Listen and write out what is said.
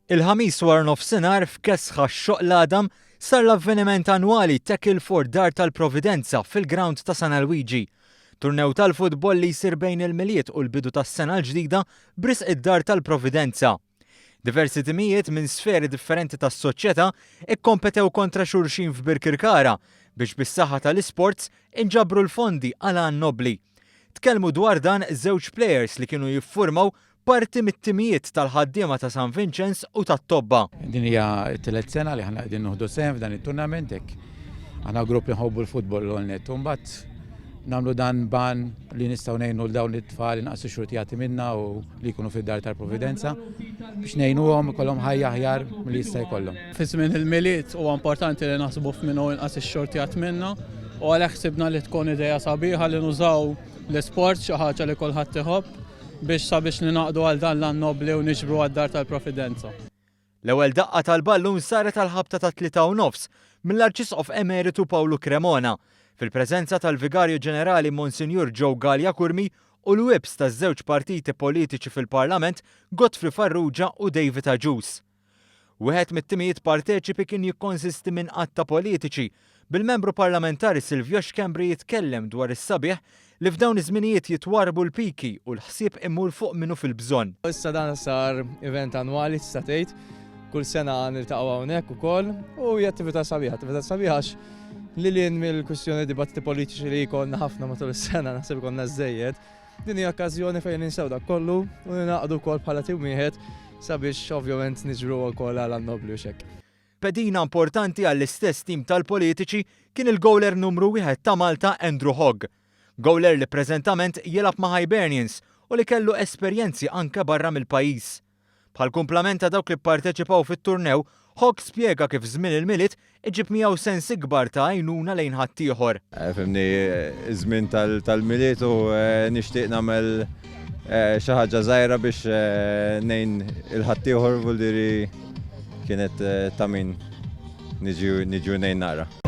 Il-ħamis war nofsinhar f'Kesħa x-Xoq l-Adam sar l-avveniment annwali Tackle for Dar tal-Providenza fil-ground ta' San Luigi. Turnew tal-futbol li jsir bejn il-miliet u l-bidu tas-sena l-ġdida brisq id-Dar tal-Providenza. Diversi timijiet minn sferi differenti tas-soċjetà ikkompetew kontra xulxin f'Birkirkara biex bis-saħħa tal-isports inġabru l-fondi għal għan nobli. Tkellmu dwar dan żewġ plejers li kienu jiffurmaw parti mit-timijiet tal-ħaddiema ta' San Vincenz u tat-Tobba. Din hija t-tielet sena li ħana qegħdin nieħdu sehem f'dan it-turnament hekk. Aħna grupp li nħobbu l-futbol l-għolnet. Mbagħad nagħmlu dan ban li nistgħu ngħinu l dawn it-tfal inqas ix-xurtijati minna u li jkunu fid-Dar tal-Providenza biex ngħinuhom ikollhom ħajja aħjar milli jista' jkollhom. Fi żmien il-miliet huwa importanti li naħsbu f'minnu inqas ix-xortijat minna u għalhekk ħsibna li tkun idea sabiħa li nużaw l-isport xi ħaġa li kulħadd iħobb biex sabiex ninaqdu għal dan l-għan nobli u niġbru għad-Dar tal-Providenza. L-ewwel daqqa tal-ballun saret għal-ħabta ta' 3:30 mill-Arċisqof Emeritu Pawlu Cremona fil-preżenza tal-Vigarju Ġenerali Monsinjur Joe Gallia Kurmi u l-wibs taż-żewġ partiti politiċi fil-Parlament Godfrey Farrugia u David Aġus. Wieħed mit-timijiet parteċipi kien jikkonsisti minn qatta politiċi bil-membru parlamentari Silvio Xkembri jitkellem dwar is-sabiħ li f'dawn iż-żminijiet jitwarbu l-piki u l-ħsieb immur fuq minnu fil-bżonn. Issa dan sar event annwali tista' tgħid, kull sena niltaqgħu hawnhekk ukoll u hija attività sabiħa li lien mill-kwistjoni dibattiti politiċi li jkollna ħafna matul is-sena naħseb ikollna żejjed. Din hija okkażjoni fejn ninsew dak kollu u ningħaqdu wkoll bħala tim wieħed sabiex ovvjament niġbru wkoll għal nobli u xekk. Pedina importanti għall-istess tim tal-politiċi kien il-gowler numru 1 ta' Malta Andrew Hogg. Gowler li preżentament jilab ma' Hibernians u li kellu esperjenzi anke barra mill-pajjiż. Bħal kumplament ta' dawk li pparteċipaw fit-turnew, Hogg spjega kif żmien il-miliet iġib miegħu sens ikbar ta' għajnuna lejn ħaddieħor. Fimni żmien tal-miliet u nixtieq nagħmel xi ħaġa żgħira biex ngħin il-ħaddieħor vuol diri kienet ta' min niġu ngħin nara.